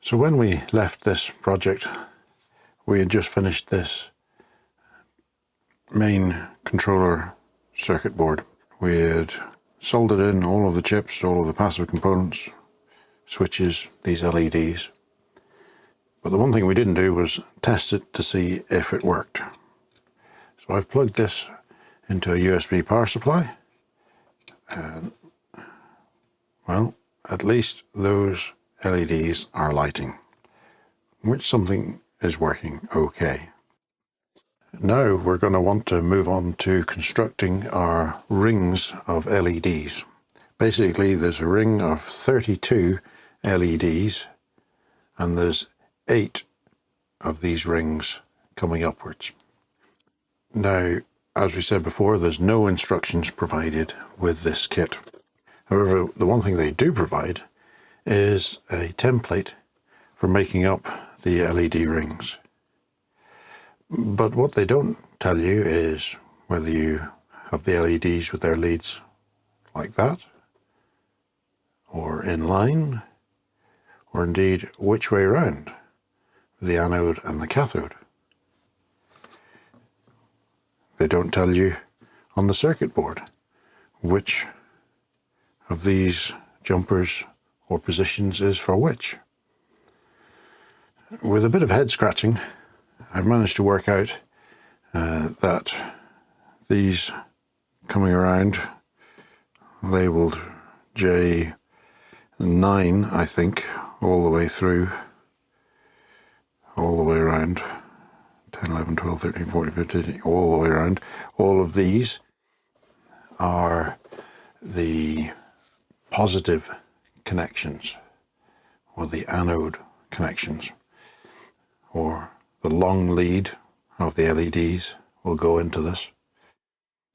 So when we left this project, we had just finished this main controller circuit board. We had soldered in all of the chips, all of the passive components, switches, these LEDs. But the one thing we didn't do was test it to see if it worked. So I've plugged this into a USB power supply, and well, at least those LEDs are lighting, which something is working okay. Now we're going to want to move on to constructing our rings of LEDs. Basically, there's a ring of 32 LEDs, and there's 8 of these rings coming upwards. Now, as we said before, there's no instructions provided with this kit. However, the one thing they do provide is a template for making up the LED rings. But what they don't tell you is whether you have the LEDs with their leads like that, or in line, or indeed which way around, the anode and the cathode. They don't tell you on the circuit board which of these jumpers or positions is for which. With a bit of head scratching, I've managed to work out that these coming around, labelled J9, I think, all the way through, all the way around, 10, 11, 12, 13, 14, 15, all the way around, all of these are the positive connections, or the anode connections, or the long lead of the LEDs will go into this.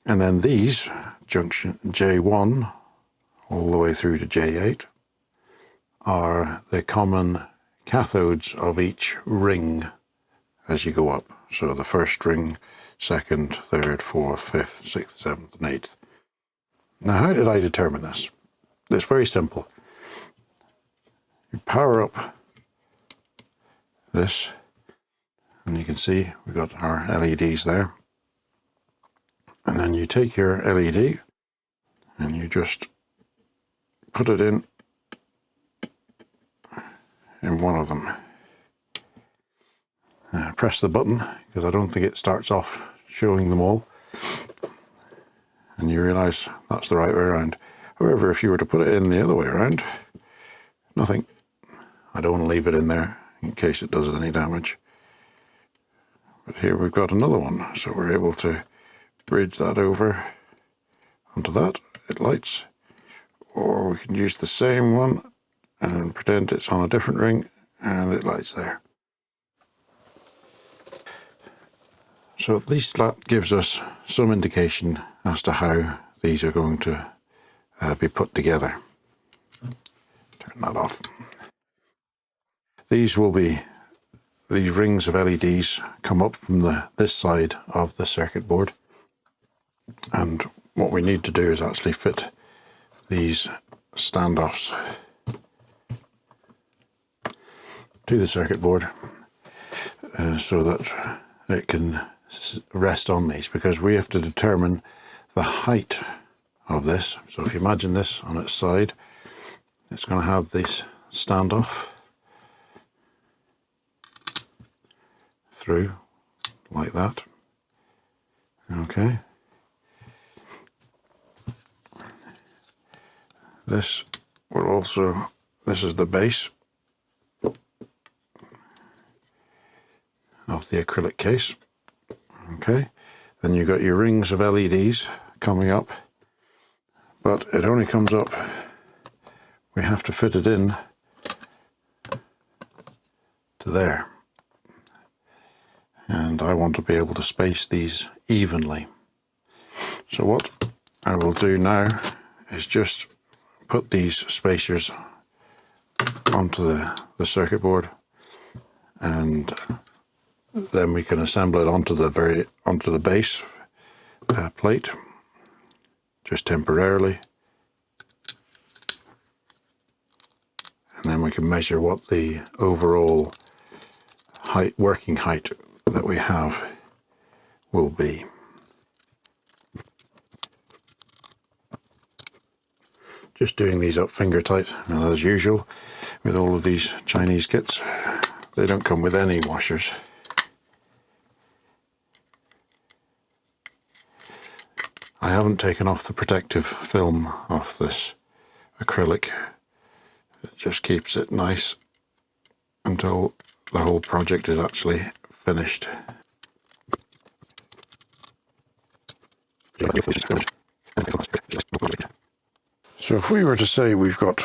And then these, junction J1 all the way through to J8, are the common cathodes of each ring as you go up. So the first ring, second, third, fourth, fifth, sixth, seventh, and eighth. Now, how did I determine this? It's very simple. You power up this, and you can see we've got our LEDs there. And then you take your LED and you just put it in one of them. Press the button, because I don't think it starts off showing them all, and you realise that's the right way around. However, if you were to put it in the other way around, nothing. I don't want to leave it in there in case it does any damage. But here we've got another one, so we're able to bridge that over onto that. It lights. Or we can use the same one and pretend it's on a different ring, and it lights there. So at least that gives us some indication as to how these are going to be put together. Turn that off. These rings of LEDs come up from this side of the circuit board, and what we need to do is actually fit these standoffs to the circuit board so that it can rest on these, because we have to determine the height of this. So if you imagine this on its side, it's going to have this standoff through like that. Okay. This is the base of the acrylic case. Okay, then you've got your rings of LEDs coming up, but it only comes up, we have to fit it in to there. And I want to be able to space these evenly. So what I will do now is just put these spacers onto the circuit board, and then we can assemble it onto the base plate, just temporarily, and then we can measure what the overall height, working height that we have will be. Just doing these up finger tight, and as usual with all of these Chinese kits, they don't come with any washers. I haven't taken off the protective film off this acrylic. It just keeps it nice until the whole project is actually finished. So if we were to say we've got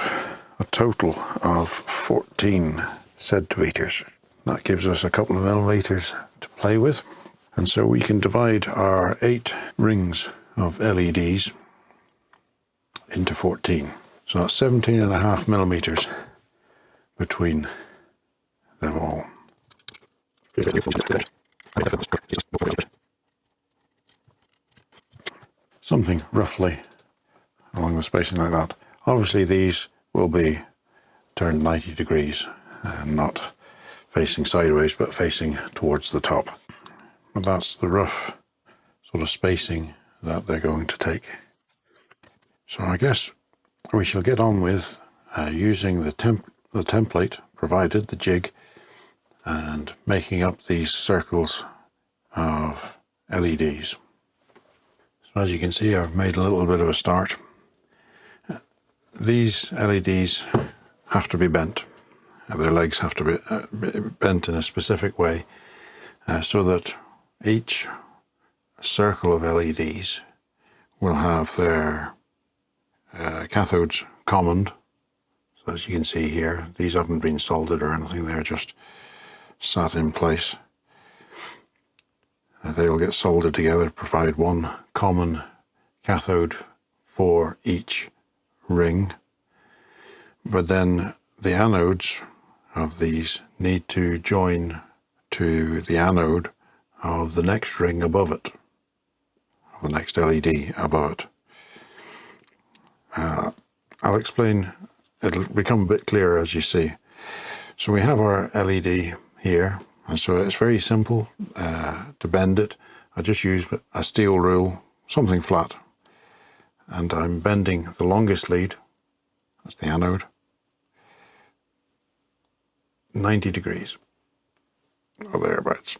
a total of 14 centimeters, that gives us a couple of millimeters to play with. And so we can divide our 8 rings of LEDs into 14. So that's 17.5 millimeters between them all. Something roughly along the spacing like that. Obviously these will be turned 90 degrees and not facing sideways but facing towards the top. But that's the rough sort of spacing that they're going to take. So I guess we shall get on with using the template provided, the jig, and making up these circles of LEDs. So as you can see, I've made a little bit of a start. These LEDs have to be bent. Their legs have to be bent in a specific way so that each circle of LEDs will have their cathodes commoned. So as you can see here, these haven't been soldered or anything, they're just sat in place. They will get soldered together to provide one common cathode for each ring. But then the anodes of these need to join to the anode of the next ring above it, of the next LED above it. I'll explain, it'll become a bit clearer as you see. So we have our LED here, and so it's very simple to bend it. I just use a steel rule, something flat, and I'm bending the longest lead, that's the anode, 90 degrees, or thereabouts.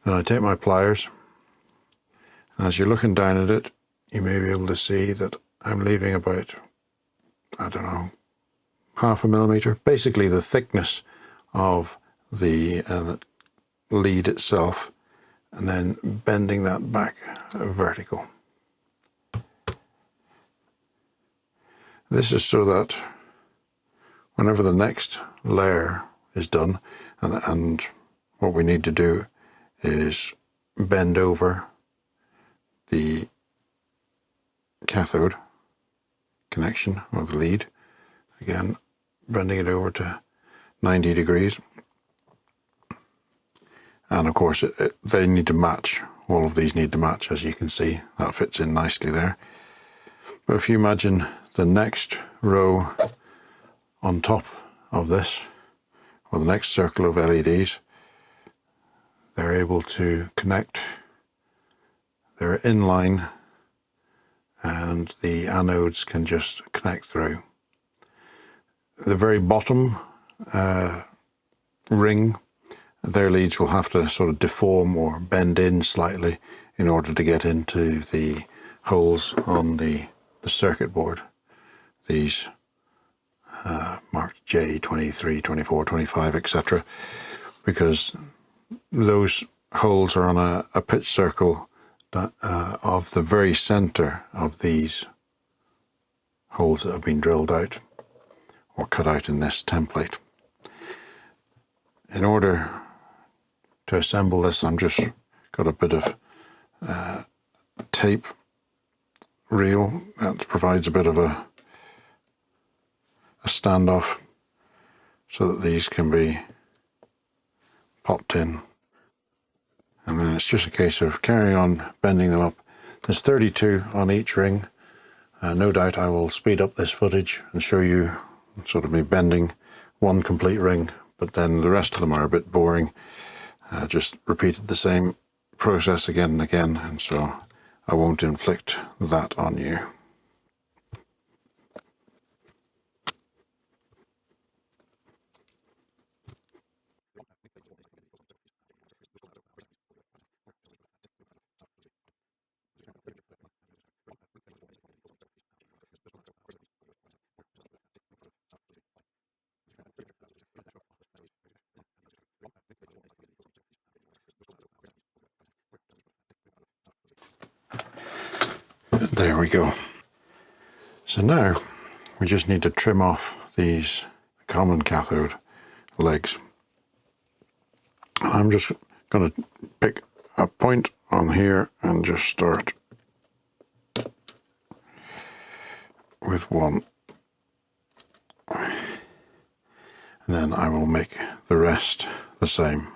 Then I take my pliers, and as you're looking down at it, you may be able to see that I'm leaving about, I don't know, half a millimeter, basically the thickness of the lead itself, and then bending that back vertical. This is so that whenever the next layer is done, and what we need to do is bend over the cathode connection or the lead, again bending it over to 90 degrees, and of course they need to match, all of these need to match, as you can see that fits in nicely there. But if you imagine the next row on top of this, or the next circle of LEDs, they're able to connect, they're in line, and the anodes can just connect through. The very bottom ring, their leads will have to sort of deform or bend in slightly in order to get into the holes on the circuit board. These marked J, 23, 24, 25, etc. because those holes are on a pitch circle of the very center of these holes that have been drilled out or cut out in this template. In order to assemble this, I'm just got a bit of tape reel that provides a bit of a standoff so that these can be popped in, and then it's just a case of carrying on bending them up. There's 32 on each ring, No doubt I will speed up this footage and show you sort of me bending one complete ring, but then the rest of them are a bit boring. Just repeated the same process again and again, and so I won't inflict that on you. There we go. So now we just need to trim off these common cathode legs. I'm just going to pick a point on here and just start with one, and then I will make the rest the same.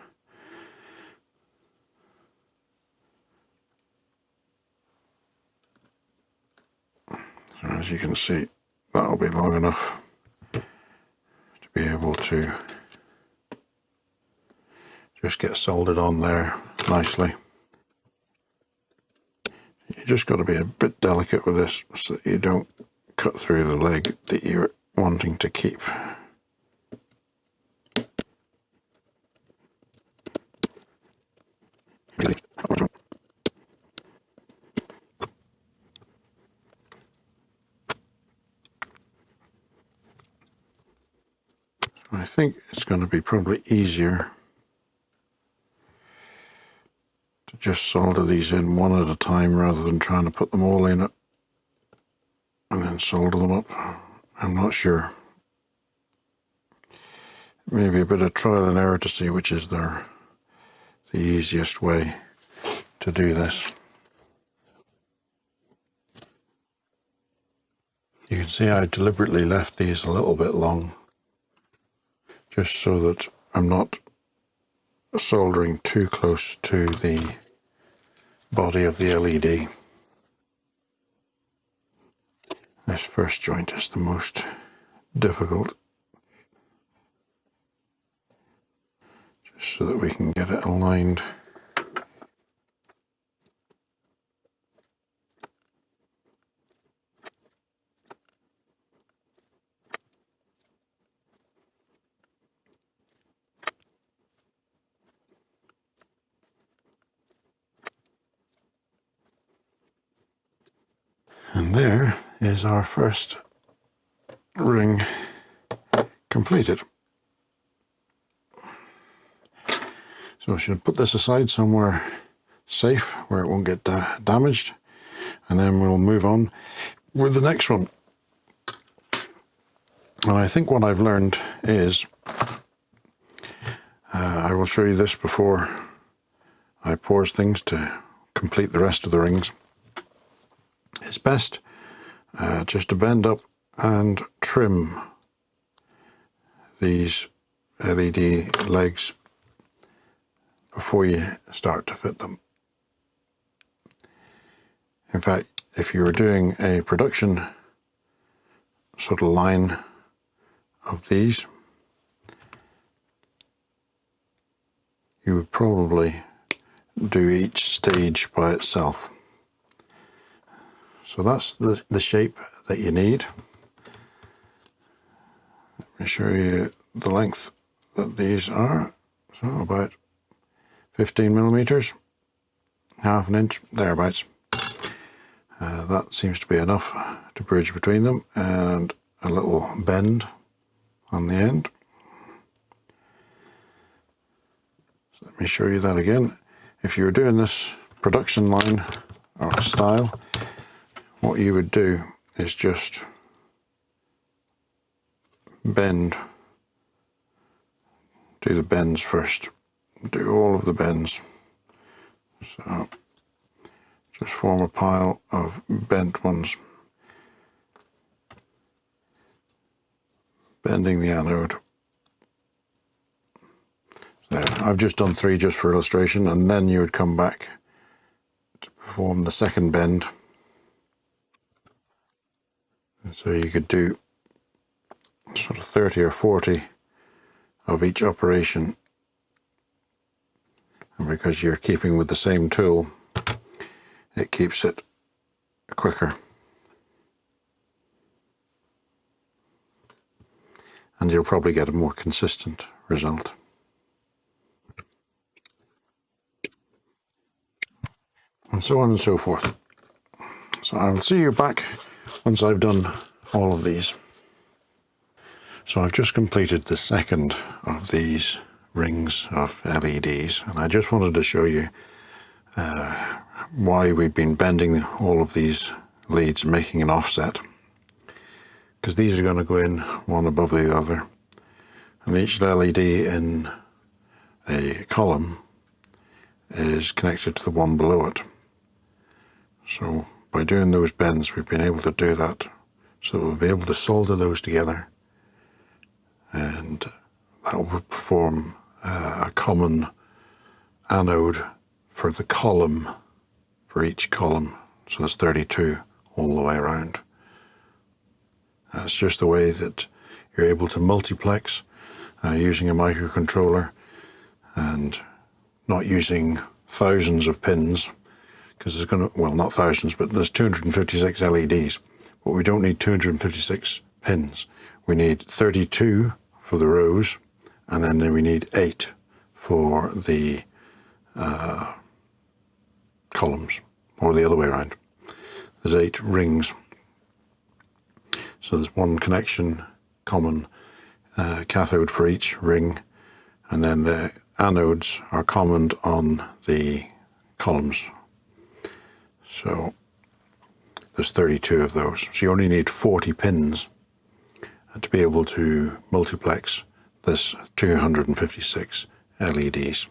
So as you can see, that'll be long enough to be able to just get soldered on there nicely. You just got to be a bit delicate with this so that you don't cut through the leg that you're wanting to keep. I think it's going to be probably easier to just solder these in one at a time rather than trying to put them all in it and then solder them up. I'm not sure. Maybe a bit of trial and error to see which is the easiest way to do this. You can see I deliberately left these a little bit long, just so that I'm not soldering too close to the body of the LED. This first joint is the most difficult, just so that we can get it aligned. And there is our first ring completed. So I should put this aside somewhere safe where it won't get damaged, and then we'll move on with the next one. And I think what I've learned is, I will show you this before I pause things to complete the rest of the rings. It's best just to bend up and trim these LED legs before you start to fit them. In fact, if you were doing a production sort of line of these, you would probably do each stage by itself. So that's the shape that you need. Let me show you the length that these are. So about 15 millimeters, half an inch, thereabouts. That seems to be enough to bridge between them, and a little bend on the end. So let me show you that again. If you were doing this production line or style, what you would do is just bend, do the bends first, do all of the bends. So just form a pile of bent ones, bending the anode. There, I've just done 3 just for illustration, and then you would come back to perform the second bend. So you could do sort of 30 or 40 of each operation, and because you're keeping with the same tool, it keeps it quicker, and you'll probably get a more consistent result. And so on and so forth. So I'll see you back once I've done all of these. So I've just completed the second of these rings of LEDs, and I just wanted to show you why we've been bending all of these leads and making an offset, because these are going to go in one above the other, and each LED in a column is connected to the one below it. So by doing those bends, we've been able to do that, so we'll be able to solder those together, and that will form a common anode for the column, for each column. So there's 32 all the way around. That's just the way that you're able to multiplex using a microcontroller and not using thousands of pins, because there's going to, well, not thousands, but there's 256 LEDs, but we don't need 256 pins. We need 32 for the rows, and then we need 8 for the columns, or the other way around. There's 8 rings. So there's one connection, common cathode for each ring, and then the anodes are common on the columns. So there's 32 of those. So you only need 40 pins to be able to multiplex this 256 LEDs.